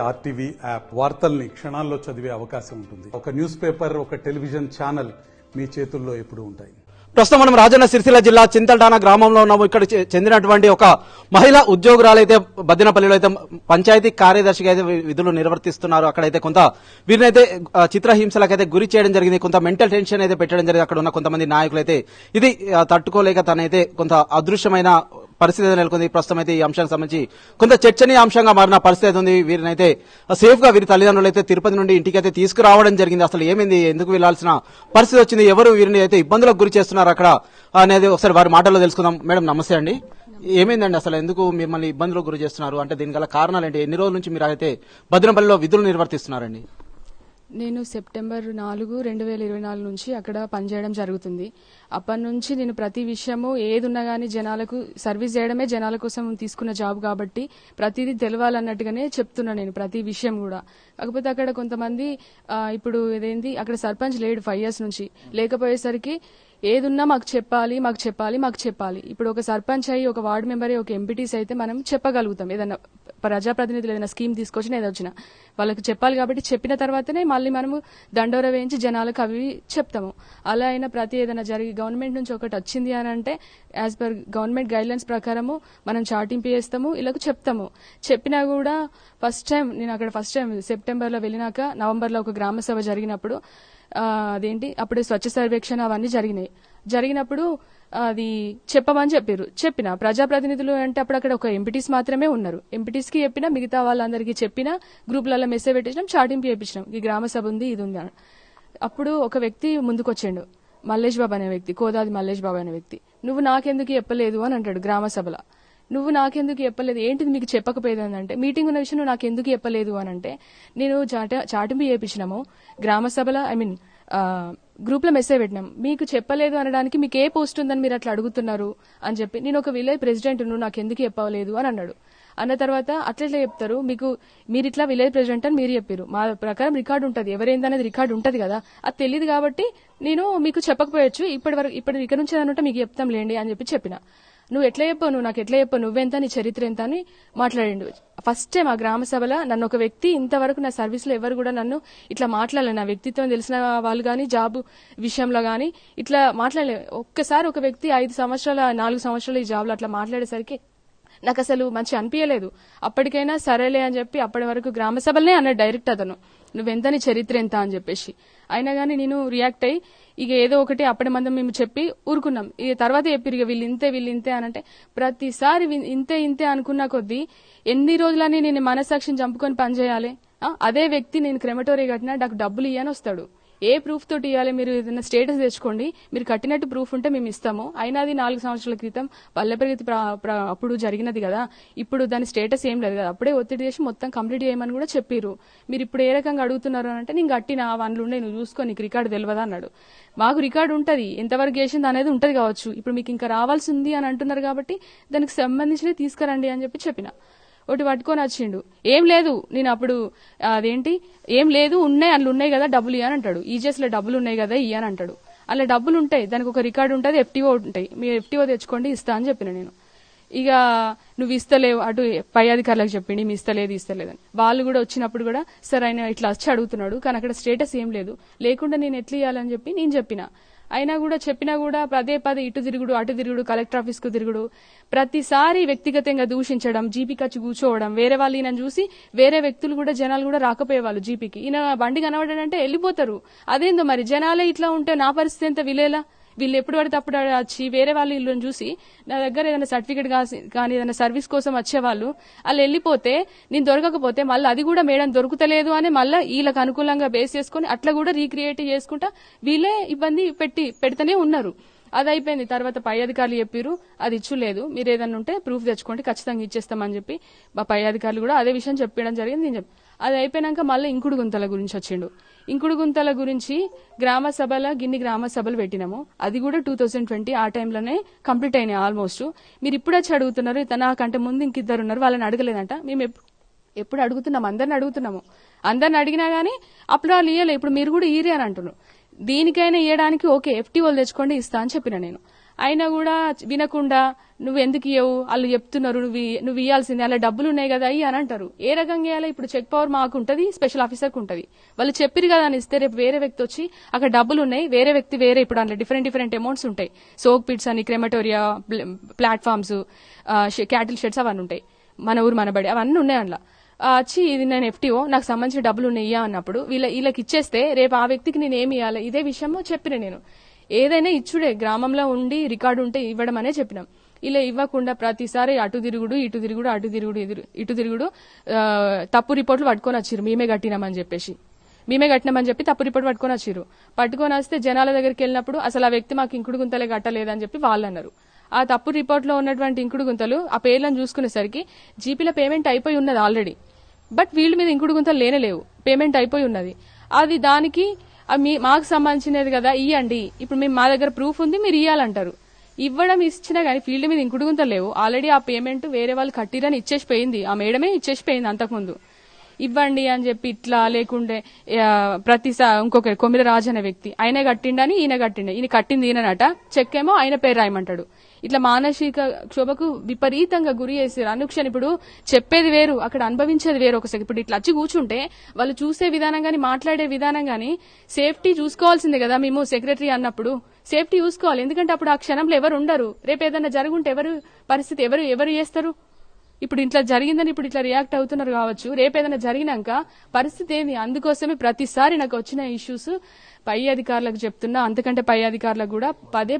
RTV app వార్తల్ని క్షణాల్లో చదివే అవకాశం ఉంటుంది. ఒక న్యూస్ పేపర్, ఒక టెలివిజన్ ఛానల్ మీ చేతుల్లో ఎప్పుడూ ఉంటాయి. ప్రస్తుతం మనం రాజన్న సిరిసిల్ల జిల్లా చింతల్టానా గ్రామంలో ఉన్నాము. ఇక్కడ చెందినటువంటి ఒక మహిళా ఉద్యోగురాలైతే బద్దినపల్లిలో అయితే పంచాయతీ కార్యదర్శిగా అయితే విధులు నిర్వర్తిస్తున్నారు. అక్కడైతే కొంత వీరినైతే చిత్రహింసలకైతే గురి చేయడం జరిగింది. కొంత మెంటల్ టెన్షన్ అయితే పెట్టడం జరిగింది. అక్కడ ఉన్న కొంతమంది నాయకులు అయితే ఇది తట్టుకోలేక తనైతే కొంత అదృశ్యమైన పరిస్థితి నెలకొంది. ప్రస్తుతం అయితే ఈ అంశానికి సంబంధించి కొంత చర్చనీయాంశంగా మారిన పరిస్థితి ఉంది. వీరినైతే సేఫ్ గా వీరి తల్లిదండ్రులు అయితే తిరుపతి నుండి ఇంటికి అయితే తీసుకురావడం జరిగింది. అసలు ఏమైంది, ఎందుకు వెళ్లాల్సిన పరిస్థితి వచ్చింది, ఎవరు వీరిని అయితే ఇబ్బందులకు గురి చేస్తున్నారు అక్కడ అనేది ఒకసారి వారి మాటల్లో తెలుసుకుందాం. మేడం నమస్తే అండి. ఏమైందండి, అసలు ఎందుకు మిమ్మల్ని ఇబ్బందులకు గురి చేస్తున్నారు, అంటే దీని గల కారణాలు ఏంటి, ఎన్ని రోజుల నుంచి మీరు అయితే బద్దినపల్లిలో విధులు నిర్వర్తిస్తున్నారండి? నేను సెప్టెంబర్ 4, 2024 నుంచి అక్కడ పనిచేయడం జరుగుతుంది. అప్పటి నుంచి నేను ప్రతి విషయము ఏదున్నా గానీ జనాలకు సర్వీస్ చేయడమే జనాల కోసం తీసుకున్న జాబ్ కాబట్టి ప్రతిదీ తెలవాలన్నట్టుగానే చెప్తున్నా నేను ప్రతి విషయం కూడా. కాకపోతే అక్కడ కొంతమంది ఇప్పుడు ఇదేంటి అక్కడ సర్పంచ్ లేడు 5 years నుంచి. లేకపోయేసరికి ఏదున్నా మాకు చెప్పాలి మాకు చెప్పాలి మాకు చెప్పాలి. ఇప్పుడు ఒక సర్పంచ్ అయ్యి, ఒక వార్డు మెంబర్ అయ్యి, ఒక ఎంపీటీస్ అయితే మనం చెప్పగలుగుతాం. ఏదన్నా ప్రజాప్రతినిధులు ఏదైనా స్కీమ్ తీసుకొచ్చినా ఏదో వచ్చినా వాళ్ళకి చెప్పాలి. కాబట్టి చెప్పిన తర్వాతనే మళ్ళీ మనము దండోర వేయించి జనాలకు అవి చెప్తాము. అలా అయినా ప్రతి ఏదైనా జరిగి గవర్నమెంట్ నుంచి ఒకటి వచ్చింది అని అంటే as per government guide lines ప్రకారము మనం చాటింపు చేస్తాము, ఇలాగ చెప్తాము. చెప్పినా కూడా నేను అక్కడ ఫస్ట్ టైం సెప్టెంబర్లో వెళ్ళినాక నవంబర్లో ఒక గ్రామ సభ జరిగినప్పుడు అదేంటి అప్పుడే స్వచ్ఛ సర్వేక్షణ అవన్నీ జరిగినప్పుడు అది చెప్పమని చెప్పిన ప్రజాప్రతినిధులు అంటే అప్పుడు అక్కడ ఒక ఎంపీటీస్ మాత్రమే ఉన్నారు. ఎంపీటీస్ కి చెప్పినా, మిగతా వాళ్ళందరికీ చెప్పినా, గ్రూపులలో మెసేజ్ పెట్టించినాం, చాటింపు చేయించినాం, ఈ గ్రామ సభ ఉంది ఇది ఉంది. అప్పుడు ఒక వ్యక్తి ముందుకొచ్చాడు, మల్లేష్ బాబు అనే వ్యక్తి, కోదాది మల్లేష్ బాబు అనే వ్యక్తి. నువ్వు నాకెందుకు చెప్పలేదు అని అంటాడు గ్రామ సభలో. నువ్వు నాకెందుకు చెప్పలేదు, ఏంటిది మీకు చెప్పకపోయేదంటే మీటింగ్ ఉన్న విషయం నువ్వు నాకెందుకు చెప్పలేదు అని అంటే నేను చాటింపు చేయించినాము గ్రామ సభలో, గ్రూప్ లో మెసేజ్ పెట్టినాం. మీకు చెప్పలేదు అనడానికి మీకు ఏ పోస్ట్ ఉందని మీరు అట్లా అడుగుతున్నారు అని చెప్పి, నేను ఒక విలేజ్ ప్రెసిడెంట్, నువ్వు నాకు ఎందుకు చెప్పలేదు అని అన్నాడు. అన్న తర్వాత అట్లా చెప్తారు, మీరు ఇట్లా విలేజ్ ప్రెసిడెంట్ అని మీరు చెప్పారు, మా ప్రకారం రికార్డు ఉంటుంది, ఎవరైందనేది రికార్డు ఉంటుంది కదా, అది తెలియదు కాబట్టి నేను మీకు చెప్పకపోయొచ్చు, ఇప్పటి ఇక్కడ నుంచి ఏదైనా ఉంటే మీకు చెప్తాం లేండి అని చెప్పిన. నువ్వు ఎట్లా చెప్పావు, నువ్వు నాకు ఎట్లా చెప్పావు, నువ్వెంత, నీ చరిత్ర ఎంత అని మాట్లాడిండు. ఫస్ట్ టైం ఆ గ్రామ సభలో నన్ను ఒక వ్యక్తి ఇంతవరకు నా సర్వీస్ లో ఎవరు కూడా నన్ను ఇట్లా మాట్లాడలేదు, నా వ్యక్తిత్వం తెలిసిన వాళ్ళు గానీ జాబ్ విషయంలో గానీ ఇట్లా మాట్లాడలేదు. ఒక్కసారి ఒక వ్యక్తి 4 సంవత్సరాలు ఈ జాబ్ లో అట్లా మాట్లాడేసరికి నాకు అసలు మంచి అనిపించలేదు. అప్పటికైనా సరేలే అని చెప్పి అప్పటి వరకు గ్రామ సభలనే అన్నాడు డైరెక్ట్ అతను, నువ్వెంత, నీ చరిత్ర ఎంత అని చెప్పేసి. అయినా గానీ నేను రియాక్ట్ అయ్యి ఇక ఏదో ఒకటి అప్పటి మందం మేము చెప్పి ఊరుకున్నాం. ఇక తర్వాత చెప్పిరు వీళ్ళు ఇంతే అనంటే ప్రతిసారి ఇంతే అనుకున్న కొద్దీ ఎన్ని రోజులని నేను మనసాక్షిని చంపుకొని పనిచేయాలి. అదే వ్యక్తి నేను క్రెమటోరీ కట్టినా నాకు డబ్బులు ఇయ్యని వస్తాడు. ఏ ప్రూఫ్ తోటి ఇవ్వాలి, మీరు ఏదైనా స్టేటస్ తెచ్చుకోండి, మీరు కట్టినట్టు ప్రూఫ్ ఉంటే మేము ఇస్తాము. అయినా అది 4 సంవత్సరాల క్రితం పల్లె ప్రగతి అప్పుడు జరిగినది కదా, ఇప్పుడు దాని స్టేటస్ ఏం లేదు కదా, అప్పుడే ఒత్తిడి చేసి మొత్తం కంప్లీట్ చేయమని కూడా చెప్పారు. మీరు ఇప్పుడు ఏ రకంగా అడుగుతున్నారు అంటే నేను కట్టిన వన్లు ఉండే, నువ్వు చూసుకో, నీకు రికార్డు తెలియదా అన్నాడు. మాకు రికార్డు ఉంటది, ఎంతవరకు చేసింది అనేది ఉంటది కావచ్చు, ఇప్పుడు మీకు ఇంకా రావాల్సి ఉంది అని అంటున్నారు కాబట్టి దానికి సంబంధించినవి తీసుకురండి అని చెప్పిన. ఒకటి పట్టుకొని వచ్చిండు, ఏం లేదు, నేను అప్పుడు అదేంటి ఏం లేదు, అందులో ఉన్నాయి కదా డబ్బులు ఇయ్యని అంటాడు. ఈజీఎస్ లో డబ్బులు ఉన్నాయి కదా ఇయ్యని అంటాడు. అలా డబ్బులు ఉంటాయి, దానికి ఒక రికార్డు ఉంటుంది, ఎఫ్టీఓ ఉంటాయి, మీరు ఎఫ్టీఓ తెచ్చుకోండి ఇస్తా అని చెప్పిన నేను. ఇక నువ్వు ఇస్తలేవు, అటు పై అధికారులకు చెప్పిండి మీ ఇస్తలేదని. వాళ్ళు కూడా వచ్చినప్పుడు కూడా సరే ఆయన ఇట్లా వచ్చి అడుగుతున్నాడు, కానీ అక్కడ స్టేటస్ ఏం లేదు, లేకుండా నేను ఎట్లా ఇయ్యాలని చెప్పి నేను చెప్పిన. అయినా కూడా చెప్పినా కూడా పదే ఇటు తిరుగుడు అటు తిరుగుడు, కలెక్టర్ ఆఫీస్ కు తిరుగుడు, ప్రతిసారి వ్యక్తిగతంగా దూషించడం, జీపీకి వచ్చి కూర్చోవడం, వేరే వాళ్ళు ఈయన చూసి వేరే వ్యక్తులు కూడా జనాలు కూడా రాకపోయేవాళ్ళు జీపీకి. ఈయన బండి కనబడాడంటే వెళ్ళిపోతారు. అదేందో మరి జనాలే ఇట్లా ఉంటే నా పరిస్థితి ఎంత విలేలా, వీళ్ళు ఎప్పుడు పడితే అప్పుడు వచ్చి వేరే వాళ్ళు ఇల్లుని చూసి నా దగ్గర ఏదైనా సర్టిఫికేట్ కానీ ఏదైనా సర్వీస్ కోసం వచ్చేవాళ్ళు వాళ్ళు వెళ్ళిపోతే నేను దొరకకపోతే మళ్ళీ అది కూడా మేడం దొరుకుతలేదు అని మళ్ళీ వీళ్ళకి అనుకూలంగా బేస్ చేసుకుని అట్లా కూడా రీక్రియేట్ చేసుకుంటా వీళ్ళే ఇబ్బంది పెడుతూనే ఉన్నారు. అది అయిపోయింది. తర్వాత పై అధికారులు చెప్పారు అది ఇచ్చులేదు, మీరు ఏదన్నా ఉంటే ప్రూఫ్ తెచ్చుకోండి ఖచ్చితంగా ఇచ్చేస్తామని చెప్పి మా పై అధికారులు కూడా అదే విషయం చెప్పడం జరిగింది. నేను అది అయిపోయినాక మళ్ళీ ఇంకుడు గుంతల గురించి వచ్చిండు. ఇంకుడు గుంతల గురించి గ్రామ సభలో గ్రామ సభలు పెట్టినాము, అది కూడా 2020 ఆ టైంలోనే కంప్లీట్ అయినాయి ఆల్మోస్ట్. మీరు ఇప్పుడు వచ్చి అడుగుతున్నారు, నాకంటే ముందు ఇంకిద్దరు ఉన్నారు వాళ్ళని అడగలేదంట. మేము ఎప్పుడు అడుగుతున్నాం, అందరిని అడిగినా గానీ అప్పుడు వాళ్ళు ఇయ్యలే, ఇప్పుడు మీరు కూడా ఇయ్యరే అని అంటున్నారు. దీనికైనా ఇయ్యడానికి ఓకే ఎఫ్టీఓలు తెచ్చుకోండి ఇస్తా అని చెప్పిన నేను. అయినా కూడా వినకుండా నువ్వు ఎందుకు ఇవ్వవు, వాళ్ళు చెప్తున్నారు నువ్వు ఇవ్వాల్సిందే, అలా డబ్బులు ఉన్నాయి కదా అయ్యి అని అంటారు. ఏ రకంగా ఇవ్వాలి? ఇప్పుడు చెక్ పవర్ మాకు ఉంటుంది, స్పెషల్ ఆఫీసర్కి ఉంటుంది. వాళ్ళు చెప్పిరు కదా అని ఇస్తే రేపు వేరే వ్యక్తి వచ్చి అక్కడ డబ్బులు ఉన్నాయి, వేరే వ్యక్తి వేరే ఇప్పుడు అందులో డిఫరెంట్ అమౌంట్స్ ఉంటాయి. సోక్ పిట్స్ అని, క్రెమటోరియా ప్లాట్ఫామ్స్, క్యాటిల్ షెడ్స్ అవన్నీ ఉంటాయి, మన ఊరు మనబడి అవన్నీ ఉన్నాయి. అందులో వచ్చి ఇది నేను ఎఫ్టీఓ, నాకు సంబంధించిన డబ్బులు ఉన్నాయా అన్నప్పుడు వీళ్ళకి ఇచ్చేస్తే రేపు ఆ వ్యక్తికి నేను ఏమి ఇవ్వాలి? ఇదే విషయము చెప్పిన నేను. ఏదైనా ఇచ్చుడే, గ్రామంలో ఉండి రికార్డు ఉంటే ఇవ్వడం అనే చెప్పినాం. ఇలా ఇవ్వకుండా ప్రతిసారి అటు తిరుగుడు ఇటు తిరుగుడు అటు తిరుగుడు ఇటు తిరుగుడు, తప్పు రిపోర్ట్లు పట్టుకొని వచ్చిరు. మేమే కట్టినామని చెప్పి తప్పు రిపోర్ట్ పట్టుకొని వస్తే జనాల దగ్గరికి వెళ్ళినప్పుడు అసలు ఆ వ్యక్తి మాకు ఇంకుడు గుంతలే కట్టలేదని చెప్పి వాళ్ళు అన్నారు. ఆ తప్పు రిపోర్ట్ లో ఉన్నటువంటి ఇంకుడు గుంతలు ఆ పేర్లను చూసుకునేసరికి జీపీలో పేమెంట్ అయిపోయి ఉన్నది ఆల్రెడీ, బట్ వీళ్ళ మీద ఇంకుడు గుంతలు లేనేలేవు, పేమెంట్ అయిపోయి ఉన్నది. అది దానికి మాకు సంబంధించినది కదా ఇయ్యండి, ఇప్పుడు మేము మా దగ్గర ప్రూఫ్ ఉంది మీరు ఇయ్యాలంటారు. ఇవ్వడం ఇచ్చినా గానీ ఫీల్డ్ మీద ఇంకుడు గుంతలు లేవు, ఆల్రెడీ ఆ పేమెంట్ వేరే వాళ్ళు కట్టిరని ఇచ్చేసిపోయింది, ఆ మేడమే ఇచ్చేసిపోయింది అంతకుముందు. ఇవ్వండి అని చెప్పి ఇట్లా లేకుండే ప్రతిసారి ఇంకొక కొమ్మిర రాజు అనే వ్యక్తి ఆయన కట్టిండని ఈయన కట్టింది ఈయననట, చెక్ ఏమో ఆయన పేరు రాయమంటాడు. ఇట్లా మానసిక క్షోభకు విపరీతంగా గురి చేసారు. అనుక్షణం ఇప్పుడు చెప్పేది వేరు, అక్కడ అనుభవించేది వేరు. ఒకసారి ఇప్పుడు ఇట్లా వచ్చి కూర్చుంటే వాళ్ళు చూసే విధానం గానీ మాట్లాడే విధానం గానీ సేఫ్టీ చూసుకోవాల్సిందే కదా. మేము సెక్రటరీ అన్నప్పుడు సేఫ్టీ చూసుకోవాలి, ఎందుకంటే అప్పుడు ఆ క్షణంలో ఎవరు ఉండరు. రేపు ఏదైనా జరుగుంటే ఎవరు పరిస్థితి ఎవరు చేస్తారు? ఇప్పుడు ఇట్లా జరిగిందని ఇప్పుడు ఇట్లా రియాక్ట్ అవుతున్నారు కావచ్చు, రేపు ఏదైనా జరిగినాక పరిస్థితి ఏంది? అందుకోసమే ప్రతిసారి నాకు వచ్చిన ఇష్యూస్ పై అధికారులకు చెప్తున్నా, అంతకంటే పై అధికారులకు కూడా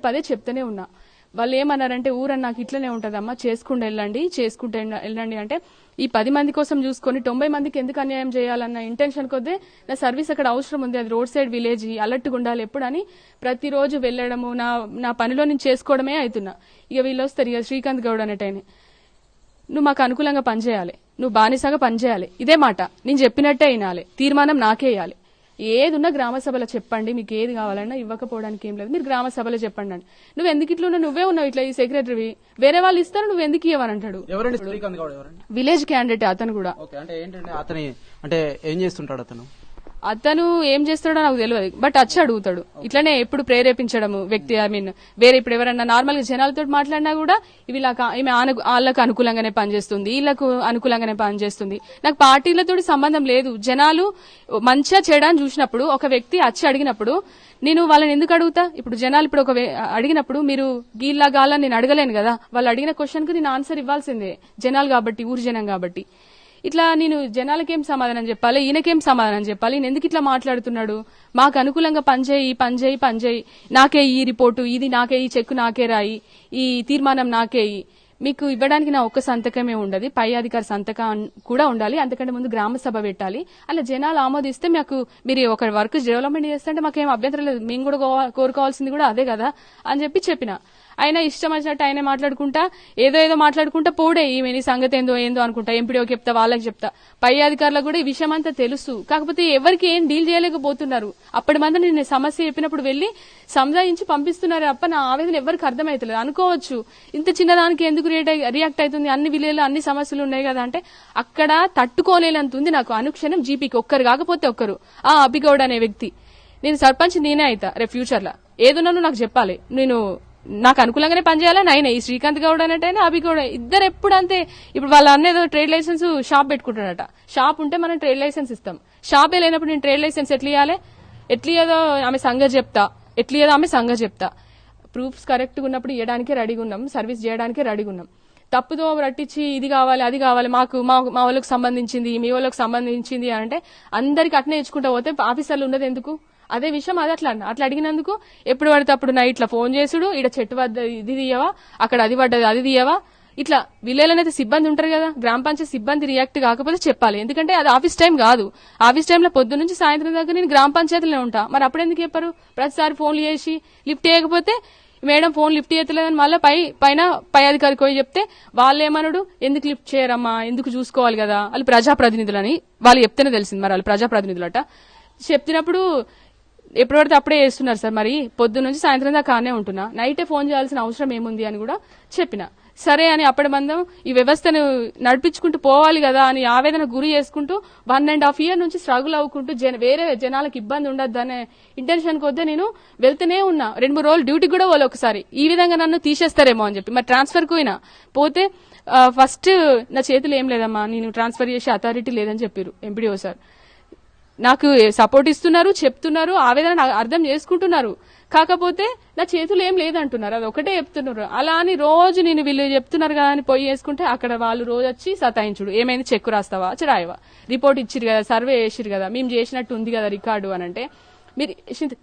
పదే చెప్తూనే ఉన్నా. వాళ్ళు ఏమన్నారంటే ఊరని నాకు ఇట్లనే ఉంటదమ్మా, చేసుకుంటూ వెళ్ళండి అంటే ఈ 10 మంది కోసం చూసుకొని 90 మందికి ఎందుకు అన్యాయం చేయాలన్న ఇంటెన్షన్ కొద్దే నా సర్వీస్ అక్కడ అవసరం ఉంది, అది రోడ్ సైడ్ విలేజ్, అలర్ట్గా ఉండాలి ఎప్పుడని ప్రతిరోజు వెళ్లడము నా పనిలో నేను చేసుకోవడమే అవుతున్నా. ఇక వీళ్ళు వస్తారు, ఇక శ్రీకాంత్ గౌడ్ అనేటైన నువ్వు మాకు అనుకూలంగా పనిచేయాలి, నువ్వు బానిసగా పనిచేయాలి, ఇదే మాట నేను చెప్పినట్టే వినాలి, తీర్మానం నాకే ఇవ్వాలి. ఏది ఉన్నా గ్రామ సభలో చెప్పండి, మీకు ఏది కావాలన్నా ఇవ్వకపోవడానికి ఏం లేదు, మీరు గ్రామ సభలో చెప్పండి అని. నువ్వు ఎందుకు ఇట్లా ఉన్నావు? నువ్వే ఉన్నావు ఇట్లా ఈ సెక్రటరీ, వేరే వాళ్ళు ఇస్తారు నువ్వు ఎందుకు ఇవ్వని అంటాడు. విలేజ్ క్యాండిడేట్ అతను కూడా. అంటే ఏం చేస్తుంటాడు అతను ఏం చేస్తాడో నాకు తెలియదు, బట్ వచ్చి అడుగుతాడు. ఇట్లనే ఎప్పుడు ప్రేరేపించడము వ్యక్తి, వేరే ఇప్పుడు ఎవరన్నా నార్మల్ గా జనాలతో మాట్లాడినా కూడా ఈమె వాళ్ళకు అనుకూలంగానే పనిచేస్తుంది, వీళ్ళకు అనుకూలంగానే పనిచేస్తుంది. నాకు పార్టీలతో సంబంధం లేదు. జనాలు మంచిగా చేయడానికి చూసినప్పుడు ఒక వ్యక్తి వచ్చి అడిగినప్పుడు నేను వాళ్ళని ఎందుకు అడుగుతా? ఇప్పుడు జనాలు ఇప్పుడు అడిగినప్పుడు మీరు గీల్లా గాలా నేను అడగలేను కదా, వాళ్ళు అడిగిన క్వశ్చన్ కు నేను ఆన్సర్ ఇవ్వాల్సిందే, జనాలు కాబట్టి, ఊరు జనం కాబట్టి. ఇట్లా నేను జనాలకేం సమాధానం చెప్పాలి, ఈయనకేం సమాధానం చెప్పాలి? నేను ఎందుకు ఇట్లా మాట్లాడుతున్నాడు? మాకు అనుకూలంగా పనిచేయి, నాకే ఈ రిపోర్టు, ఇది నాకే, ఈ చెక్కు నాకే రాయి, ఈ తీర్మానం నాకే, మీకు ఇవ్వడానికి నా ఒక్క సంతకమే ఉండదు, పై అధికారి సంతకం కూడా ఉండాలి, అంతకంటే ముందు గ్రామ సభ పెట్టాలి, అలా జనాలు ఆమోదిస్తే మీరు ఒక వర్క్ డెవలప్మెంట్ చేస్తుంటే మాకేం అభ్యంతరం లేదు, మేము కూడా కోరుకోవాల్సింది కూడా అదే కదా అని చెప్పిన. ఆయన ఇష్టం వచ్చినట్టు ఆయన మాట్లాడుకుంటా ఏదో మాట్లాడుకుంటా పోడే, ఈమె నీ సంగతి ఏందో అనుకుంటా, ఎంపీడీఓకి చెప్తా, వాళ్ళకి చెప్తా. పై అధికారులకు కూడా ఈ విషయం అంతా తెలుసు, కాకపోతే ఎవరికి ఏం డీల్ చేయలేకపోతున్నారు. అప్పటి మంది నేను సమస్య చెప్పినప్పుడు వెళ్లి సంజాయించి పంపిస్తున్నారు తప్ప నా ఆవేదన ఎవరికి అర్థమైతలేదు. అనుకోవచ్చు ఇంత చిన్నదానికి ఎందుకు రియాక్ట్ అవుతుంది, అన్ని విలేజ్లో అన్ని సమస్యలు ఉన్నాయి కదా అంటే అక్కడ తట్టుకోలేనంత ఉంది నాకు. అనుక్షణం జీపీకి ఒక్కరు కాకపోతే ఒక్కరు, అభిగౌడ్ అనే వ్యక్తి, నేను సర్పంచ్ నేనే అయితా రేపు ఫ్యూచర్ లా, ఏదున్నాను నాకు చెప్పాలి, నేను నాకు అనుకూలంగానే పనిచేయాలని ఆయన. ఈ శ్రీకాంత్ గౌడ్ అనేటైనా అభిగౌడ్ ఇద్దరు ఎప్పుడు అంతే. ఇప్పుడు వాళ్ళ అన్నేదో ట్రేడ్ లైసెన్స్ షాప్ పెట్టుకుంటాడట, షాప్ ఉంటే మనం ట్రేడ్ లైసెన్స్ ఇస్తాం, షాపే లేనప్పుడు నేను ట్రేడ్ లైసెన్స్ ఎట్లా ఇయ్యాలో ఆమె సంగతి చెప్తా. ప్రూఫ్స్ కరెక్ట్ గా ఉన్నప్పుడు ఇవ్వడానికే రెడీగా ఉన్నాం, సర్వీస్ చేయడానికే రెడీగా ఉన్నాం. తప్పుదో రట్టించి ఇది కావాలి అది కావాలి, మా వాళ్ళకి సంబంధించింది, మీ వాళ్ళకి సంబంధించింది అంటే అందరికి అట్నే ఇచ్చుకుంటా పోతే ఆఫీసర్లు ఉన్నది ఎందుకు? అదే విషయం అది అట్లా అడిగినందుకు ఎప్పుడు పడితే అప్పుడు నైట్లా ఫోన్ చేసుడు, ఇక్కడ చెట్టు వద్ద ఇది తీయవా, అక్కడ అది పడ్డది అది తీయవా, ఇట్లా విలేజ్లోనైతే సిబ్బంది ఉంటారు కదా, గ్రామ పంచాయతీ సిబ్బంది రియాక్ట్ కాకపోతే చెప్పాలి, ఎందుకంటే అది ఆఫీస్ టైం కాదు. ఆఫీస్ టైంలో పొద్దు నుంచి సాయంత్రం దాకా నేను గ్రామ పంచాయతీలో ఉంటా, మరి అప్పుడు ఎందుకు చెప్పారు? ప్రతిసారి ఫోన్లు చేసి లిఫ్ట్ చేయకపోతే మేడం ఫోన్ లిఫ్ట్ చేయలేదని మళ్ళీ పై అధికారికి పోయి చెప్తే వాళ్ళు ఏమన్నాడు, ఎందుకు లిఫ్ట్ చేయరమ్మా, ఎందుకు చూసుకోవాలి కదా, వాళ్ళు ప్రజాప్రతినిధులని వాళ్ళు చెప్తేనే తెలిసింది. మరి వాళ్ళు ప్రజాప్రతినిధులట చెప్పినప్పుడు ఎప్పుడు పడితే అప్పుడే చేస్తున్నారు సార్, మరి పొద్దు నుంచి సాయంత్రం దాకా కానే ఉంటున్నా, నైటే ఫోన్ చేయాల్సిన అవసరం ఏముంది అని కూడా చెప్పిన. సరే అని అప్పటి మందం ఈ వ్యవస్థను నడిపించుకుంటూ పోవాలి కదా అని ఆవేదన గురి చేసుకుంటూ 1.5 year నుంచి స్ట్రగుల్ అవ్వుకుంటూ వేరే జనాలకు ఇబ్బంది ఉండద్దు అనే ఇంటెన్షన్ కొద్దే నేను వెళ్తూనే ఉన్నా. 2-3 రోజులు డ్యూటీ కూడా పోలే ఒకసారి. ఈ విధంగా నన్ను తీసేస్తారేమో అని చెప్పి మరి ట్రాన్స్ఫర్ కు పోతే ఫస్ట్ నా చేతులు ఏం లేదమ్మా, నేను ట్రాన్స్ఫర్ చేసే అథారిటీ లేదని చెప్పారు ఎంపీడీఓ సార్. నాకు సపోర్ట్ ఇస్తున్నారు, చెప్తున్నారు, ఆవేదన అర్థం చేసుకుంటున్నారు, కాకపోతే నా చేతులు ఏం లేదంటున్నారు. అది ఒకటే చెప్తున్నారు. అలా అని రోజు నేను వీళ్ళు చెప్తున్నారు కదా అని పోయి వేసుకుంటే అక్కడ వాళ్ళు రోజు వచ్చి సతాయించుడు, ఏమైంది చెక్కు రాస్తావా రాయవా, రిపోర్ట్ ఇచ్చిరు కదా, సర్వే చేసిరు కదా, మేము చేసినట్టు ఉంది కదా రికార్డు అని అంటే మీరు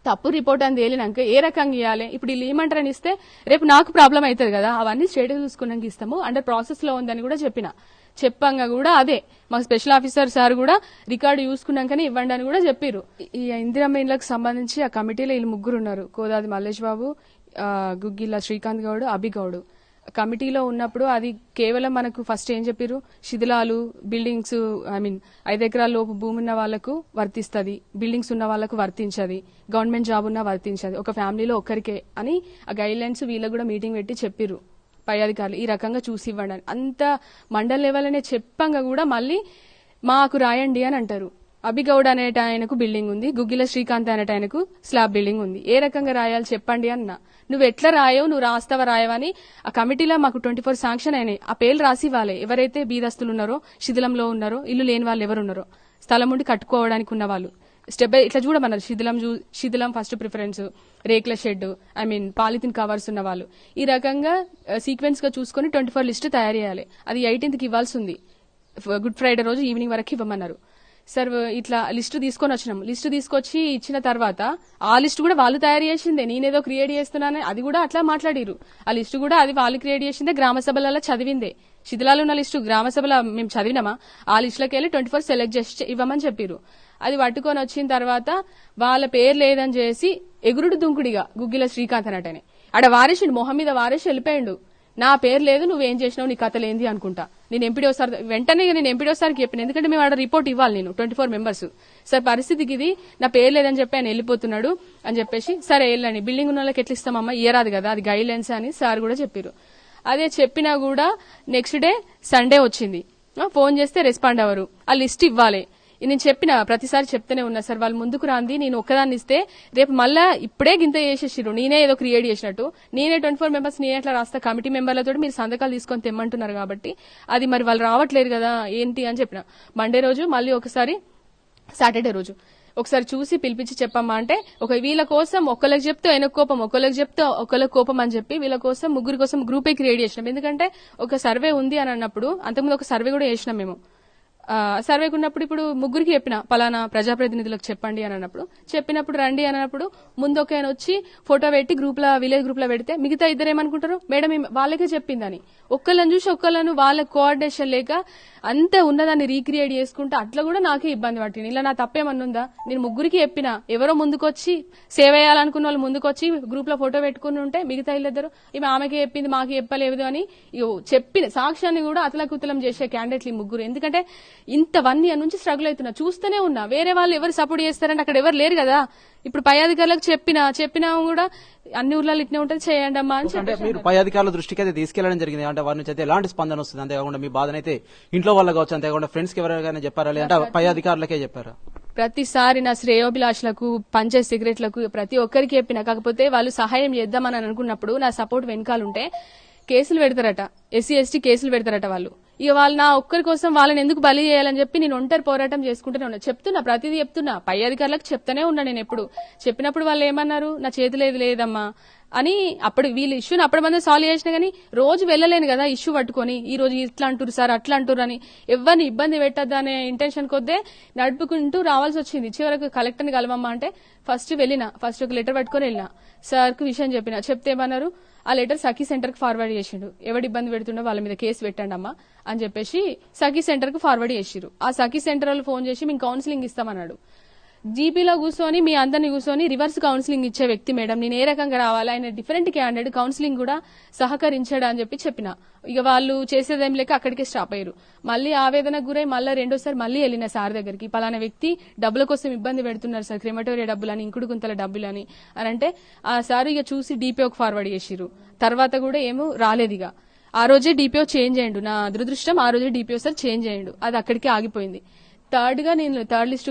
తప్పు రిపోర్ట్ అని తేలినాక ఏ రకంగా ఇవ్వాలి, ఇప్పుడు వీళ్ళు ఏమంటారని ఇస్తే రేపు నాకు ప్రాబ్లం అవుతుంది కదా, అవన్నీ స్ట్రేట్ చూసుకున్నాక ఇస్తాము, అండర్ ప్రాసెస్ లో ఉందని కూడా చెప్పంగా కూడా అదే మాకు స్పెషల్ ఆఫీసర్ సార్ కూడా రికార్డు చూసుకున్నాకనే ఇవ్వండి అని కూడా చెప్పారు. ఈ ఇందిరమ్మ ఇండ్లకు సంబంధించి ఆ కమిటీలో వీళ్ళు 3 ఉన్నారు, కోదాది మల్లేష్ బాబు, గుగ్గిల్ల శ్రీకాంత్ గౌడ్, అభిగౌడ్. కమిటీలో ఉన్నప్పుడు అది కేవలం మనకు ఫస్ట్ ఏం చెప్పారు, శిథిలాలు, బిల్డింగ్స్ 5 ఎకరాల లోపు భూమి ఉన్న వాళ్లకు వర్తిస్తుంది, బిల్డింగ్స్ ఉన్న వాళ్లకు వర్తించది, గవర్నమెంట్ జాబ్ ఉన్నా వర్తించది, ఒక ఫ్యామిలీలో ఒక్కరికే అని ఆ గైడ్ లైన్స్ వీళ్ళకు కూడా మీటింగ్ పెట్టి చెప్పారు పై అధికారులు, ఈ రకంగా చూసి ఇవ్వండి అని. అంత మండల్ లెవెల్ అనే చెప్పంగా కూడా మళ్ళీ మాకు రాయండి అని అంటారు. అభిగౌడ్ అనేట ఆయనకు బిల్డింగ్ ఉంది, గుగ్గిల శ్రీకాంత్ అనేట ఆయనకు స్లాబ్ బిల్డింగ్ ఉంది, ఏ రకంగా రాయాలి చెప్పండి అన్న. నువ్వు ఎట్లా రాయవు, నువ్వు రాస్తావా రాయవని ఆ కమిటీలో మాకు 24 శాంక్షన్ అయినాయి. ఆ పేర్లు రాసి ఇవ్వాలి, ఎవరైతే బీదస్తులు ఉన్నారో, శిథిలంలో ఉన్నారో, ఇల్లు లేని వాళ్ళు ఎవరు ఉన్నారో, స్థలం ఉండి కట్టుకోవడానికి ఉన్న వాళ్ళు స్టెప్ బై ఇట్లా చూడమన్నారు. శిథిలం ఫస్ట్ ప్రిఫరెన్స్, రేకుల షెడ్, పాలిథిన్ కవర్స్ ఉన్న వాళ్ళు, ఈ రకంగా సీక్వెన్స్ గా చూసుకుని 24 లిస్ట్ తయారు చేయాలి. అది 18th ఇవ్వాల్సి ఉంది, గుడ్ ఫ్రైడే రోజు ఈవినింగ్ వరకు ఇవ్వమన్నారు. సార్ ఇట్లా లిస్ట్ తీసుకొని వచ్చినాం. లిస్ట్ తీసుకొచ్చి ఇచ్చిన తర్వాత ఆ లిస్ట్ కూడా వాళ్ళు తయారు చేసిందే, నేనేదో క్రియేట్ చేస్తున్నాను అది కూడా అట్లా మాట్లాడిరు. ఆ లిస్ట్ కూడా అది వాళ్ళు క్రియేట్ చేసిందే, గ్రామ సభలలో చదివిందే. శిథిలాలు ఉన్న లిస్టు గ్రామ సభలో మేము చదివినామా, ఆ లిస్టులోకి వెళ్ళి 24 సెలెక్ట్ చేసి ఇవ్వమని చెప్పారు. అది పట్టుకొని వచ్చిన తర్వాత వాళ్ళ పేరు లేదని చేసి ఎగురుడు దుంకుడిగా గుగ్గిల శ్రీకాంత్ అన్నట్టని ఆడ వారేసిండు, మొహం మీద వారేసి వెళ్ళిపోయిండు. నా పేరు లేదు, నువ్వేం చేసినావు, నీ కథలు ఏంది అనుకుంటా. నేను ఎంపీడీ సార్ వెంటనే నేను ఎంపీడీ సార్కి చెప్పాను, ఎందుకంటే మేము ఆడ రిపోర్ట్ ఇవ్వాలి, నేను 24 మెంబర్స్. సార్ పరిస్థితికి ఇది, నా పేరు లేదని చెప్పి ఆయన వెళ్ళిపోతున్నాడు అని చెప్పేసి, సరే వెళ్ళండి, బిల్డింగ్ ఉన్న వాళ్ళకి ఎట్లా ఇస్తామమ్మా, ఇయరాదు కదా, అది గైడ్ లైన్స్ అని సార్ కూడా చెప్పారు. అదే చెప్పినా కూడా నెక్స్ట్ డే సండే వచ్చింది, ఫోన్ చేస్తే రెస్పాండ్ అవ్వరు. ఆ లిస్ట్ ఇవ్వాలి, నేను చెప్పిన ప్రతిసారి చెప్తూనే ఉన్నా సార్, వాళ్ళు ముందుకు రాంది, నేను ఒక్కదాన్ని ఇస్తే రేపు మళ్ళా ఇప్పుడే గింత చేసేసిరు, నేనే ఏదో క్రియేట్ చేసినట్టు, నేనే 24 మెంబర్స్ నేనే ఎట్లా రాస్తా, కమిటీ మెంబర్లతో మీరు సంతకాలు తీసుకొని తెమ్మంటున్నారు కాబట్టి అది మరి వాళ్ళు రావట్లేదు కదా ఏంటి అని చెప్పిన. మండే రోజు మళ్ళీ ఒకసారి, సాటర్డే రోజు ఒకసారి చూసి పిలిపించి చెప్పమ్మా అంటే, వీళ్ళ కోసం ఒకళ్ళకి చెప్తే ఆయన కోపం, ఒకళ్ళకి చెప్తే ఒకళ్ళకి కోపం అని చెప్పి వీళ్ళ కోసం 3 కోసం గ్రూపే క్రియేట్ చేసినాం. ఎందుకంటే ఒక సర్వే ఉంది అని అన్నప్పుడు, అంతకుముందు ఒక సర్వే కూడా చేసినాం మేము. సర్వేకు ఉన్నప్పుడు ఇప్పుడు 3కి చెప్పిన, పలానా ప్రజాప్రతినిధులకు చెప్పండి అని అన్నప్పుడు, చెప్పినప్పుడు రండి అని అన్నప్పుడు ముందు ఒక ఆయన వచ్చి ఫోటో పెట్టి విలేజ్ గ్రూప్ లో పెడితే మిగతా ఇద్దరు ఏమనుకుంటారు, మేడం వాళ్ళకే చెప్పిందని. ఒక్కళ్ళని చూసి ఒక్కళ్ళను వాళ్ళ కోఆర్డినేషన్ లేక అంత ఉన్నదాన్ని రీక్రియేట్ చేసుకుంటే అట్లా కూడా నాకే ఇబ్బంది పట్టింది. ఇలా నా తప్పేమన్నుందా, నేను 3కి చెప్పినా, ఎవరో ముందుకొచ్చి సేవ్ చేయాలనుకున్న వాళ్ళు ముందుకొచ్చి గ్రూప్ లో ఫోటో పెట్టుకుని ఉంటే మిగతా ఇద్దరు ఈమె ఆమెకే చెప్పింది మాకు చెప్పలేదు అని చెప్పిన సాక్ష్యాన్ని కూడా అతలకుతలం చేసే క్యాండిడేట్లు 3. ఎందుకంటే ఇంత 1 year నుంచి స్ట్రగుల్ అవుతున్నా, చూస్తూనే ఉన్నా. వేరే వాళ్ళు ఎవరు సపోర్ట్ చేస్తారంటే అక్కడ ఎవరు లేరు కదా. ఇప్పుడు పై అధికారులకు చెప్పినా కూడా అన్ని ఊర్లలో ఇట్నే ఉంటుంది, చేయండి అమ్మా అని అంటే మీరు పై అధికారుల దృష్టికి అయితే తీసుకెళ్లడం జరిగింది. అంటే వారి నుంచి అయితే ఎలాంటి స్పందన వస్తుంది, అంతేకాకుండా మీ బాధనైతే ఇంట్లో వాళ్ళకి కావచ్చు, అంతేకాకుండా ఫ్రెండ్స్ కి ఎవరైనా చెప్పారా, లేదంటే పై అధికారులకే చెప్పారా? ప్రతిసారి నా శ్రేయోభిలాషులకు, పంచాయత్ సెక్రటరీలకు ప్రతి ఒక్కరికి చెప్పిన, కాకపోతే వాళ్ళు సహాయం చేద్దామని అనుకున్నప్పుడు నా సపోర్ట్ వెనకాలంటే కేసులు పెడతారట, ఎస్సీ ఎస్టీ కేసులు పెడతారట వాళ్ళు. ఇక వాళ్ళు నా ఒక్కరి కోసం వాళ్ళని ఎందుకు బలి చేయాలని చెప్పి నేను ఒంటరి పోరాటం చేసుకుంటూనే ఉన్నా. చెప్తున్నా, ప్రతిదీ చెప్తున్నా, పై అధికారులకు చెప్తానే ఉన్నా. నేను ఎప్పుడు చెప్పినప్పుడు వాళ్ళు ఏమన్నారు, నా చేతి లేదమ్మా అని. అప్పుడు వీళ్ళు ఇష్యూని అప్పటి మంది సాల్వ్ చేసినా గానీ రోజు వెళ్ళలేను కదా ఇష్యూ పట్టుకొని, ఈ రోజు ఇట్లా అంటారు సార్ అట్లా అంటారు అని ఎవరిని ఇబ్బంది పెట్టద్దు అనే ఇంటెన్షన్ కొద్దే నడుపుకుంటూ రావాల్సి వచ్చింది. చివరకు కలెక్టర్ని కలవమ్మా అంటే ఫస్ట్ ఒక లెటర్ పట్టుకొని వెళ్ళినా, సార్కు విషయం చెప్తే ఏమన్నారు, ఆ లెటర్ సఖీ సెంటర్ కు ఫార్వర్డ్ చేసిండు, ఎవడు ఇబ్బంది పెడుతుండో వాళ్ళ మీద కేసు పెట్టండి అమ్మా అని చెప్పేసి సఖీ సెంటర్ కు ఫార్వర్డ్ చేసిరు. ఆ సఖీ సెంటర్ వాళ్ళు ఫోన్ చేసి మేము కౌన్సిలింగ్ ఇస్తామన్నాడు. జీపీలో కూర్చొని మీ అందరిని కూర్చొని రివర్స్ కౌన్సిలింగ్ ఇచ్చే వ్యక్తి మేడం, నేను ఏ రకంగా రావాలి, ఆయన డిఫరెంట్ క్యాండిడేట్, కౌన్సిలింగ్ కూడా సహకరించాడు అని చెప్పి చెప్పిన. ఇక వాళ్ళు చేసేదేం లేక అక్కడికే స్టాప్ అయ్యారు. మళ్ళీ ఆవేదనకు గురై మళ్ళీ రెండోసారి మళ్ళీ వెళ్ళిన సార్ దగ్గరికి, పలానా వ్యక్తి డబ్బుల కోసం ఇబ్బంది పెడుతున్నారు సార్, క్రిమటోరియా డబ్బులని, ఇంకుడు గుంతల డబ్బులని అని అంటే ఆ సార్ ఇక చూసి డీపీఓకి ఫార్వర్డ్ చేసిరు. తర్వాత కూడా ఏమో రాలేదు. ఇక ఆ రోజే డిపిఓ చేంజ్ అయ్యిండు. నా దురదృష్టం ఆ రోజే డిపిఓ సార్ చేంజ్ అయ్యిండు. అది అక్కడికి ఆగిపోయింది. థర్డ్ లిస్ట్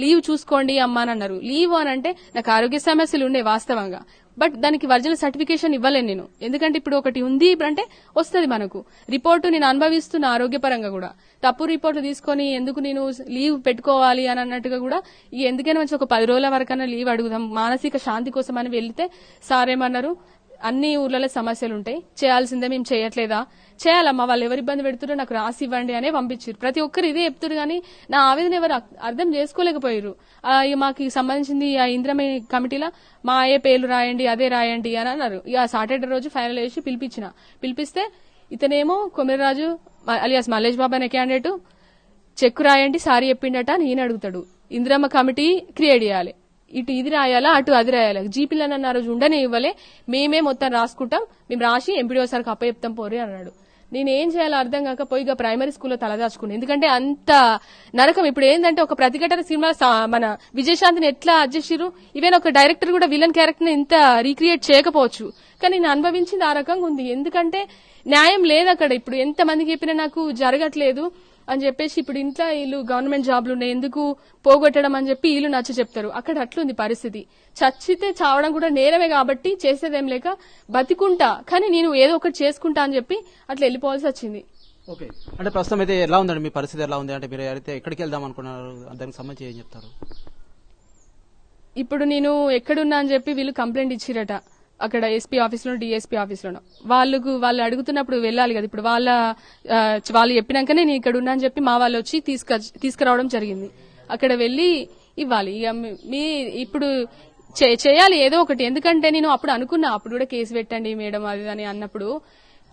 లీవ్ చూసుకోండి అమ్మా అని అన్నారు. లీవ్ అని అంటే నాకు ఆరోగ్య సమస్యలు ఉండే వాస్తవంగా, బట్ దానికి ఒరిజినల్ సర్టిఫికేషన్ ఇవ్వలేను నేను. ఎందుకంటే ఇప్పుడు ఒకటి ఉంది అంటే వస్తుంది మనకు రిపోర్టు, నేను అనుభవిస్తున్న ఆరోగ్యపరంగా కూడా. తప్పు రిపోర్ట్లు తీసుకొని ఎందుకు నేను లీవ్ పెట్టుకోవాలి అని అన్నట్టుగా కూడా ఎందుకైనా మంచి ఒక 10 రోజుల వరకన్నా లీవ్ అడుగుదాం మానసిక శాంతి కోసం అని వెళ్తే సార్ ఏమన్నారు, అన్ని ఊర్లలో సమస్యలు ఉంటాయి, చేయాల్సిందే, మేము చేయట్లేదా, చేయాలమ్మా, వాళ్ళు ఎవరు ఇబ్బంది పెడుతున్నా నాకు రాసి ఇవ్వండి అనే పంపించారు. ప్రతి ఒక్కరు ఇదే చెప్తారు కానీ నా ఆవేదన ఎవరు అర్థం చేసుకోలేకపోయారు. మాకు సంబంధించింది ఆ ఇంద్రమే కమిటీలో మా ఏ పేర్లు రాయండి, అదే రాయండి అని అన్నారు. ఇక సాటర్డే రోజు ఫైనల్ చేసి పిలిపిస్తే ఇతనేమో కొమిరరాజు అలియాస్ మల్లేష్ బాబు అనే క్యాండిడేట్ చెక్కు రాయండి సారీ చెప్పిండట నేను అడుగుతాడు. ఇందిరమ్మ కమిటీ క్రియేట్ చేయాలి, ఇటు ఇది రాయాలా అటు అది రాయాలా, జీపీలను అన్న రోజు ఉండనే ఇవ్వలే, మేమే మొత్తం రాసుకుంటాం, మేము రాసి ఎంపీడీఓ సార్కి అప్పచెప్తాం పోరే అన్నాడు. నేనేం చేయాలో అర్థం కాకపోయి ఇక ప్రైమరీ స్కూల్లో తలదాచుకున్నాను. ఎందుకంటే అంత నరకం. ఇప్పుడు ఏంటంటే ఒక ప్రతిఘటన సినిమా మన విజయశాంతిని ఎట్లా అడ్జస్టిరు, ఈవెన్ ఒక డైరెక్టర్ కూడా విలన్ క్యారెక్టర్ ని ఇంత రీక్రియేట్ చేయకపోవచ్చు, కానీ నేను అనుభవించింది ఆ రకంగా ఉంది. ఎందుకంటే న్యాయం లేదు అక్కడ. ఇప్పుడు ఎంత మందికి చెప్పినా నాకు జరగట్లేదు అని చెప్పేసి ఇప్పుడు ఇంట్లో వీళ్ళు గవర్నమెంట్ జాబ్లు ఉన్నాయి ఎందుకు పోగొట్టడం అని చెప్పి వీళ్ళు నచ్చ చెప్తారు. అక్కడ అట్లుంది పరిస్థితి. చచ్చితే చావడం కూడా నేరమే కాబట్టి చేసేదేం లేక బతికుంటా, కానీ నేను ఏదో ఒకటి చేసుకుంటా అని చెప్పి అట్లా వెళ్ళిపోవాల్సి వచ్చింది. ఓకే, అంటే ప్రస్తుతం అయితే ఎలా ఉందండి మీ పరిస్థితి, ఎలా ఉంది అంటే మీరు అయితే ఎక్కడికి వెళ్దాం అనుకున్నారు, దానికి సంబంధించి ఏం చెప్తారు? ఇప్పుడు నేను ఎక్కడున్నా అని చెప్పి వీళ్ళు కంప్లైంట్ ఇచ్చిరట అక్కడ ఎస్పీ ఆఫీస్లో డిఎస్పీ ఆఫీస్లోనో. వాళ్ళు అడుగుతున్నప్పుడు వెళ్ళాలి కదా. ఇప్పుడు వాళ్ళు చెప్పినాకనే నేను ఇక్కడ ఉన్నా అని చెప్పి మా వాళ్ళు వచ్చి తీసుకురావడం జరిగింది. అక్కడ వెళ్లి ఇవ్వాలి. ఇక ఇప్పుడు చేయాలి ఏదో ఒకటి. ఎందుకంటే నేను అప్పుడు అనుకున్నా, అప్పుడు కూడా కేసు పెట్టండి మేడం అది అని అన్నప్పుడు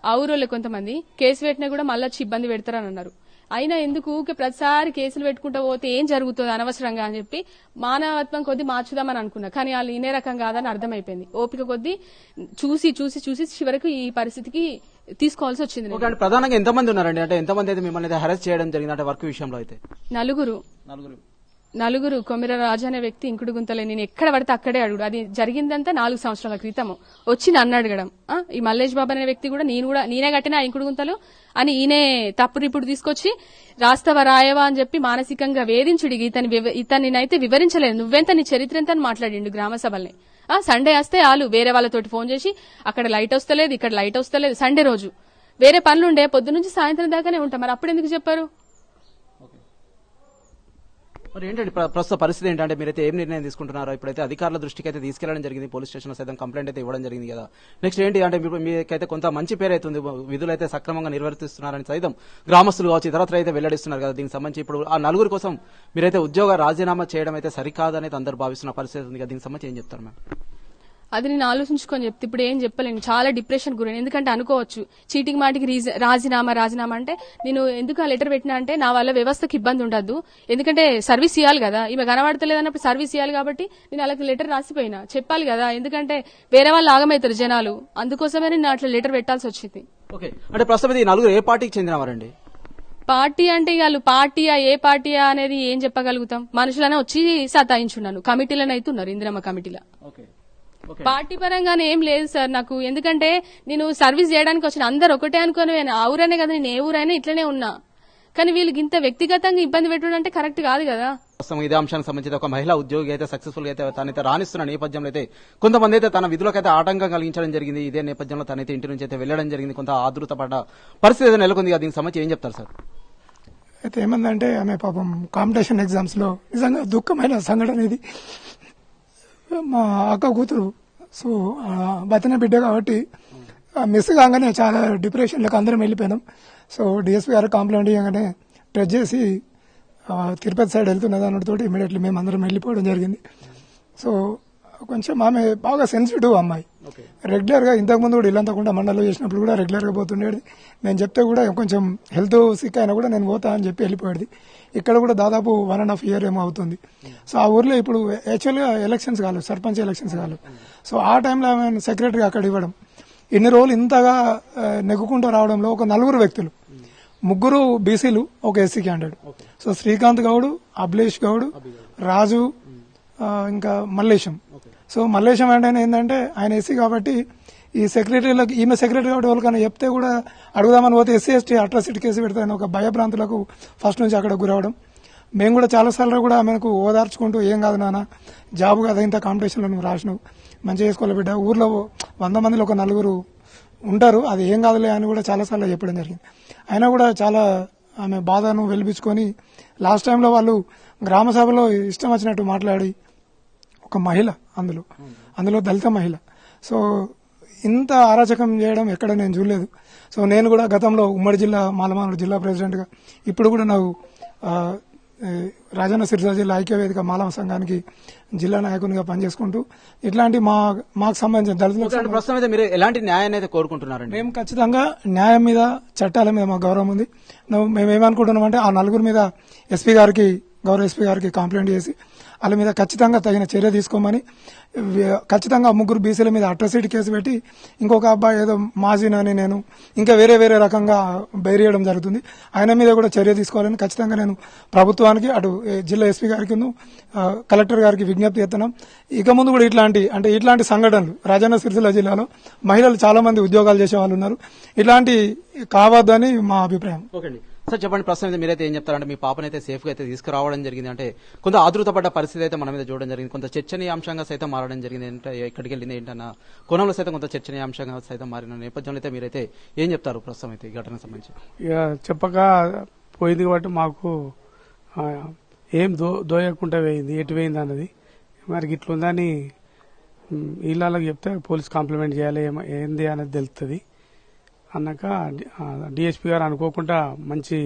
ఆ ఊరోళ్ళు కొంతమంది కేసు పెట్టినా కూడా మళ్ళీ వచ్చి ఇబ్బంది పెడతారని అన్నారు. అయినా ఎందుకు ప్రతిసారి కేసులు పెట్టుకుంటూ పోతే ఏం జరుగుతుంది అనవసరంగా అని చెప్పి మానవత్వం కొద్దీ మార్చుదామని అనుకున్నా. కానీ వాళ్ళు ఇనే రకం కాదని అర్థమైపోయింది. ఓపిక కొద్దీ చూసి చివరకు ఈ పరిస్థితికి తీసుకోవాల్సి వచ్చింది. ప్రధానంగా ఎంతమంది ఉన్నారండి, అంటే ఎంతమంది అయితే మిమ్మల్ని హెరాస్ చేయడం జరిగింది అంటే వర్క్ విషయంలో? అయితే నలుగురు కొమిర రాజు అనే వ్యక్తి ఇంకుడు గుంతలే. నేను ఎక్కడ పడితే అక్కడే అడుగుడు. అది జరిగిందంతా 4 సంవత్సరాల క్రితం వచ్చి నన్ను అడగడం. ఈ మల్లేష్ బాబు అనే వ్యక్తి కూడా నేనే కట్టిన ఇంకుడు గుంతలు అని ఈయనే తప్పు రిపోర్ట్ తీసుకొచ్చి రాస్తావా రాయవా అని చెప్పి మానసికంగా వేధించుడు. ఇతనినైతే వివరించలేదు, నువ్వెంత నీ చరిత్ర ఎంత అని మాట్లాడిండు గ్రామ సభల్ని. సండే వస్తే వాళ్ళు వేరే వాళ్ళతోటి ఫోన్ చేసి అక్కడ లైట్ వస్తలేదు, ఇక్కడ లైట్ వస్తలేదు. సండే రోజు వేరే పనులుండే, పొద్దు నుంచి సాయంత్రం దాకానే ఉంటాం. మరి అప్పుడు ఎందుకు చెప్పారు? మరి ఏంటంటే ప్రస్తుత పరిస్థితి ఏంటంటే మీరైతే ఏం నిర్ణయం తీసుకుంటున్నారో? ఇప్పుడైతే అధికారుల దృష్టికి అయితే తీసుకెళ్లడం జరిగింది, పోలీస్ స్టేషన్ లో సైతం కంప్లైంట్ అయితే ఇవ్వడం జరిగింది కదా. నెక్స్ట్ ఏంటి అంటే మీకైతే కొంత మంచి పేరు అవుతుంది, విధులు అయితే సక్రమంగా నిర్వర్తిస్తున్నారని సైతం గ్రామస్తులు కావచ్చు ఇతరత్ర అయితే వెల్లడిస్తున్నారు కదా. దీనికి సంబంధించి ఇప్పుడు ఆ నలుగురు కోసం మీరైతే ఉద్యోగ రాజీనామా చేయడం అయితే సరికాదనేది అందరూ భావిస్తున్న పరిస్థితి ఉంది కదా. దీనికి సంబంధించి ఏం చెప్తారు మ్యామ్? అది నేను ఆలోచించుకొని చెప్తే ఇప్పుడు ఏం చెప్పలేను. చాలా డిప్రెషన్ గురైన. ఎందుకంటే అనుకోవచ్చు చీటికి మాటికి రాజీనామా అంటే నేను ఎందుకు ఆ లెటర్ పెట్టినా అంటే నా వల్ల వ్యవస్థకి ఇబ్బంది ఉండద్దు, ఎందుకంటే సర్వీస్ ఇవ్వాలి కదా, ఈమె కనబడతలేదన్నప్పుడు సర్వీస్ ఇవ్వాలి కాబట్టి నేను అలాగే లెటర్ రాసిపోయినా. చెప్పాలి కదా, ఎందుకంటే వేరే వాళ్ళు ఆగమవుతారు జనాలు, అందుకోసమే నేను అట్లా లెటర్ పెట్టాల్సి వచ్చింది. ఓకే, అంటే ప్రస్తుతం ఈ నలుగురు ఏ పార్టీకి చెందినవారండి? పార్టీ అంటే వాళ్ళు పార్టీయా ఏ పార్టీయా అనేది ఏం చెప్పగలుగుతాం. మనుషులనే వచ్చి సతాయించున్నాను. కమిటీలను అయితే ఉన్నారు ఇందిరమ్మ కమిటీలో. పార్టీ పరంగానే ఏం లేదు సార్ నాకు. ఎందుకంటే నేను సర్వీస్ చేయడానికి వచ్చిన అందరు ఒకటే అనుకుని ఆ ఊరనే కదా, నేను ఏ ఊరైనా ఇట్లనే ఉన్నా. కానీ వీళ్ళకి ఇంత వ్యక్తిగతంగా ఇబ్బంది పెట్టడం అంటే కరెక్ట్ కాదు కదా. ఇదే అంశానికి సంబంధించి ఒక మహిళా ఉద్యోగి అయితే సక్సెస్ఫుల్ గా అయితే తనైతే రాణిస్తున్న నేపథ్యంలో అయితే కొంతమంది అయితే తన విధులకైతే ఆటంకం కలిగించడం జరిగింది. ఇదే నేపథ్యంలో తనైతే ఇంటి నుంచి అయితే వెళ్లడం జరిగింది. కొంత ఆదృత పడ్డ పరిస్థితి అయితే నెలకొంది. దీనికి సంబంధించి ఏం చెప్తారు సార్? అయితే ఏమందంటే ఆమె పాపం కాంపిటీషన్ ఎగ్జామ్స్ లో నిజంగా దుఃఖమైన సంఘటన ఇది. మా అక్క కూతురు, సో బతిన బిడ్డ కాబట్టి మిస్ కాగానే చాలా డిప్రెషన్లకు అందరం వెళ్ళిపోయినాం. సో డిఎస్పీ గారు కంప్లైంట్ ఇవ్వగానే ట్రెచ్ చేసి తిరుపతి సైడ్ వెళ్తున్నది అన్నతో ఇమీడియట్లీ మేము అందరం వెళ్ళిపోవడం జరిగింది. సో కొంచెం ఆమె బాగా సెన్సిటివ్ అమ్మాయి. రెగ్యులర్ గా ఇంతకుముందు కూడా ఇల్లంతకుండా మండలంలో చేసినప్పుడు కూడా రెగ్యులర్ గా పోతుండేది. నేను చెప్తే కూడా కొంచెం హెల్త్ సిక్ అయినా కూడా నేను పోతా అని చెప్పి వెళ్ళిపోయేది. ఇక్కడ కూడా దాదాపు 1.5 year ఏమో అవుతుంది. సో ఆ ఊర్లో ఇప్పుడు యాక్చువల్ గా ఎలక్షన్స్ కాలేదు, సర్పంచ్ ఎలక్షన్స్ కాలేదు. సో ఆ టైంలో ఆమె సెక్రటరీ అక్కడ ఇవ్వడం, ఇన్ని రోజులు ఇంతగా నెగ్గుకుంటూ రావడంలో ఒక 4 వ్యక్తులు, 3 బీసీలు, ఒక SC candidate. So Srikanth Goud, Abhilesh Goud, Raju, ఇంకా మల్లేశం. సో మల్లేశం అంటే ఏంటంటే ఆయన ఎస్సీ కాబట్టి ఈ సెక్రటరీలకు ఈమె సెక్రటరీ కాబట్టి ఎవరికైనా చెప్తే కూడా అడుగుదామని పోతే ఎస్సీ ఎస్టీ అట్రాసిటీ కేసు పెడతాయని ఒక భయభ్రాంతులకు ఫస్ట్ నుంచి అక్కడ గురవడం. మేము కూడా చాలాసార్లు కూడా ఆమెకు ఓదార్చుకుంటూ ఏం కాదు నాన్న, జాబ్ కదా, ఇంత కాంపిటీషన్లో నువ్వు రాసినావు, మంచిగా చేసుకోవాలి బిడ్డ, ఊర్లో 100 మందిలో ఒక 4 ఉంటారు, అది ఏం కాదులే అని కూడా చాలాసార్లు చెప్పడం జరిగింది. అయినా కూడా చాలా ఆమె బాధను వెలిపించుకొని లాస్ట్ టైంలో వాళ్ళు గ్రామ సభలో ఇష్టం వచ్చినట్టు మాట్లాడి ఒక మహిళ, అందులో దళిత మహిళ, సో ఇంత అరాచకం చేయడం ఎక్కడ నేను చూడలేదు. సో నేను కూడా గతంలో ఉమ్మడి జిల్లా మాలమానుడు జిల్లా ప్రెసిడెంట్గా, ఇప్పుడు కూడా నాకు రాజన్న సిరిసిల్ల జిల్లా ఐక్యవేదిక మాలమ సంఘానికి జిల్లా నాయకునిగా పనిచేసుకుంటూ ఇట్లాంటి మాకు సంబంధించిన దళితులకు ప్రస్తుతం అయితే మీరు ఎలాంటి న్యాయాన్ని అయితే కోరుకుంటున్నారండి? మేము ఖచ్చితంగా న్యాయం మీద, చట్టాల మీద మాకు గౌరవం ఉంది. మేము ఏమనుకుంటున్నామంటే ఆ 4 మీద గౌరవ ఎస్పీ గారికి కంప్లైంట్ చేసి వాళ్ళ మీద ఖచ్చితంగా తగిన చర్య తీసుకోమని, ఖచ్చితంగా 3 బీసీల మీద అట్రాసిటీ కేసు పెట్టి, ఇంకొక అబ్బాయి ఏదో మాజీనని నేను ఇంకా వేరే రకంగా బెయిరియడం జరుగుతుంది, ఆయన మీద కూడా చర్య తీసుకోవాలని ఖచ్చితంగా నేను ప్రభుత్వానికి, అటు జిల్లా ఎస్పీ గారికి, కలెక్టర్ గారికి విజ్ఞప్తి చేస్తున్నాం. ఇక ముందు కూడా ఇట్లాంటి సంఘటనలు రాజన్న సిరిసిల్ల జిల్లాలో మహిళలు చాలా మంది ఉద్యోగాలు చేసే వాళ్ళు ఉన్నారు, ఇట్లాంటి కావద్దని మా అభిప్రాయం. ఓకే సార్, చెప్పండి. ప్రస్తుతం అయితే మీరైతే ఏం చెప్తారంటే మీ పాపనైతే సేఫ్ గా అయితే తీసుకురావడం జరిగింది, అంటే కొంత ఆదృతపడ్డ పరిస్థితి అయితే మన మీద చూడడం జరిగింది, కొంత చర్చనీయాంశంగా సైతం మారడం జరిగింది, అంటే ఎక్కడికి వెళ్ళింది ఏంటన్న కోణంలో సైతం కొంత చర్చనీయాంశంగా సైతం మారిన నేపథ్యంలో అయితే మీరైతే ఏం చెప్తారు ప్రస్తుతం అయితే ఈ ఘటనకు సంబంధించి? ఇక చెప్పక పోయింది కాబట్టి మాకు ఏం దోయకుండా పోయింది, ఎటు పోయింది అన్నది మరి ఇట్లుందని ఇళ్ళకి చెప్తే పోలీస్ కాంప్లిమెంట్ చేయాలి, ఏంది అనేది తెలుస్తుంది అన్నాక డిఎస్పీ గారు అనుకోకుండా మంచి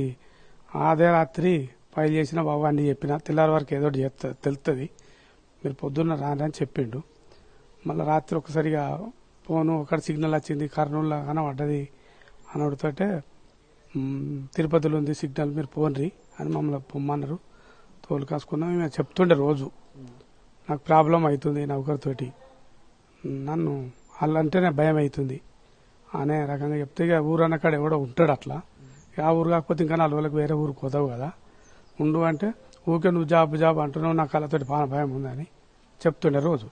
అదే రాత్రి ఫైల్ చేసిన బాబు అన్ని చెప్పిన, తెల్లారి వరకు ఏదో తెలుస్తుంది, మీరు పొద్దున్న రాని అని చెప్పిండు. మళ్ళీ రాత్రి ఒకసారిగా ఫోను ఒకటి సిగ్నల్ వచ్చింది, కర్నూలులో కనబడ్డది అని అడుగుతుంటే తిరుపతిలో ఉంది సిగ్నల్, మీరు పోన్రి అని మమ్మల్ని పొమ్మన్నారు. తోలు కాసుకున్నాం. మేము చెప్తుండే రోజు నాకు ప్రాబ్లం అవుతుంది నౌకరితోటి, నన్ను వాళ్ళంటేనే భయం అవుతుంది అనే రకంగా చెప్తే, ఇక ఊరు అన్నకాడ ఎవడో ఉంటాడు అట్లా, ఆ ఊరు కాకపోతే ఇంకా 4 రోజులకు వేరే ఊరు పోతావు కదా, ఉండు అంటే ఊకే నువ్వు జాబ్ అంటున్నావు, నాకు వాళ్ళతోటి బాగా భయం ఉందని చెప్తుండే రోజు.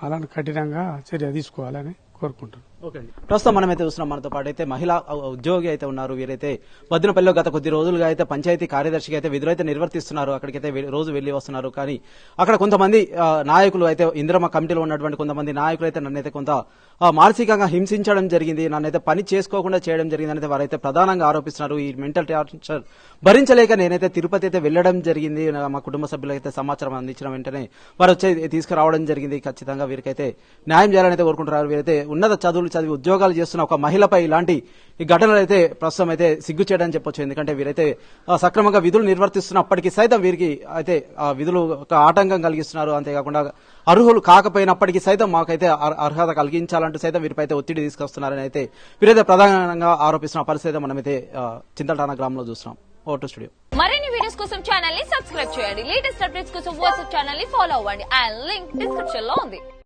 అలాంటి కఠినంగా చర్య తీసుకోవాలని కోరుకుంటున్నాను. ఓకే అండి, ప్రస్తుతం మనమైతే చూస్తున్నాం మనతో పాటు అయితే మహిళా ఉద్యోగి అయితే ఉన్నారు. వీరైతే బద్దినపల్లిలో గత కొద్ది రోజులుగా అయితే పంచాయతీ కార్యదర్శిగా అయితే విధులైతే నిర్వర్తిస్తున్నారు. అక్కడికైతే రోజు వెళ్లి వస్తున్నారు. కానీ అక్కడ కొంతమంది నాయకులు అయితే ఇందిరమ్మ కమిటీలో ఉన్నటువంటి కొంతమంది నాయకులు అయితే నన్నైతే కొంత మానసికంగా హింసించడం జరిగింది, నన్నైతే పని చేసుకోకుండా చేయడం జరిగింది అనేది వారైతే ప్రధానంగా ఆరోపిస్తున్నారు. ఈ మెంటల్ టార్చర్ భరించలేక నేనైతే తిరుపతి అయితే వెళ్లడం జరిగింది. మా కుటుంబ సభ్యులకైతే సమాచారం అందించిన వెంటనే వారు వచ్చి తీసుకురావడం జరిగింది. ఖచ్చితంగా వీరికైతే న్యాయం చేయాలని అయితే కోరుకుంటున్నారు. వీరైతే ఉన్నత చదువులు చదివి ఉద్యోగాలు చేస్తున్న ఒక మహిళపై ఇలాంటి ఈ ఘటనలు అయితే ప్రస్తుతం అయితే సిగ్గు చేయడం చెప్పొచ్చు. ఎందుకంటే వీరైతే సక్రమంగా విధులు నిర్వర్తిస్తున్నప్పటికీ సైతం వీరికి అయితే విధులు ఒక ఆటంకం కలిగిస్తున్నారు. అంతేకాకుండా అర్హులు కాకపోయినప్పటికీ సైతం మాకైతే అర్హత కలిగించాలంటూ సైతం వీరిపై అయితే ఒత్తిడి తీసుకొస్తున్నారని అయితే వీరైతే ప్రధానంగా ఆరోపిస్తున్న పరిస్థితి మనమైతే చింతలటాన గ్రామంలో చూస్తున్నాం. Vote studio. మరిన్ని వీడియోస్ కోసం ఛానల్ ని సబ్స్క్రైబ్ చేయండి. లేటెస్ట్ అప్డేట్స్ కోసం వాట్సాప్ ఛానల్ ని ఫాలో అవ్వండి. ఆ లింక్ డిస్క్రిప్షన్ లో ఉంది.